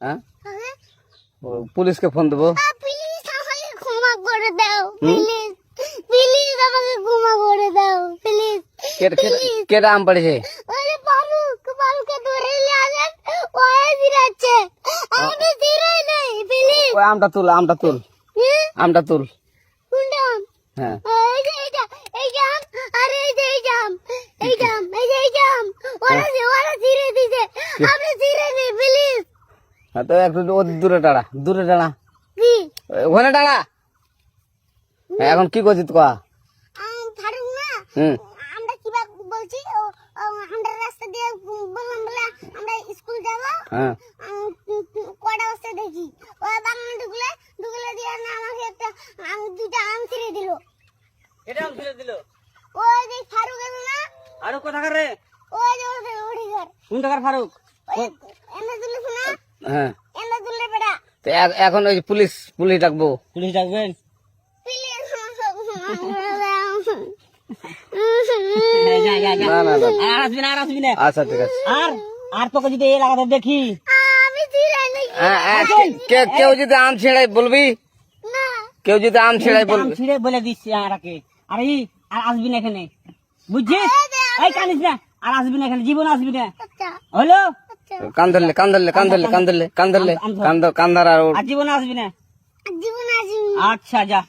হ্যাঁ পুলিশকে ফোন দেবো। প্লিজ আমাকে ক্ষমা করে দাও, প্লিজ প্লিজ আমাকে ক্ষমা করে দাও, প্লিজ। কেটা আম পড়েছে? ওরে পারুকে ধরে নিয়ে আসেন, ওই দিরাচ্ছে, আমি দিরাই নাই, প্লিজ। ওই আমটা তুল আমটা তুল। কোনটা আম? হ্যাঁ এই যে এই জাম, আরে এই যে এই জাম, ওরা দিরে দিছে, আপনি দিরে নেই, প্লিজ। হ্যাঁ তো একটু দূরে দাঁড়া কি ওখানে দাঁড়া। এখন কি করছিস কয়া? ফারুক না, হুম আমরা কিবা বলছি, আমরা রাস্তা দিয়ে বললাম বলে আমরা স্কুল যাব। হ্যাঁ কটা বস্তা দেখি ওই বাগানে ঢুকলে দিয়ে না আমাকে একটা দুইটা আম ছিঁড়ে দিল। এটা আম ছিঁড়ে দিল? ওই যে ফারুক আছে না, আর কোথাকার রে? ওই যে ওঠে ঘর, কোন টাকার ফারুক? এনে দিলে শোনা, হ্যাঁ এনে দিলে বেড়া। তো এখন ওই পুলিশ ডাকবো। পুলিশ ডাকবেন? না না না আর আসবি না আচ্ছা ঠিক আছে। আর তোকে যদি এই লাগাতে দেখি আমি ছিঁড়ে নেই কেউ যদি আম ছেড়াই বলবি, না। কেউ যদি আম ছেড়াই আম বলবি। ছিঁড়ে বলে দিচ্ছি আরাকে, আর আসবি না এখানে, বুঝছিস? এই কানিস না, আর আসবি না এখানে, জীবন আসবি না, আচ্ছা হলো? আচ্ছা, কান্দার আর আর জীবন আসবি না। জীবন আসি। আচ্ছা যা।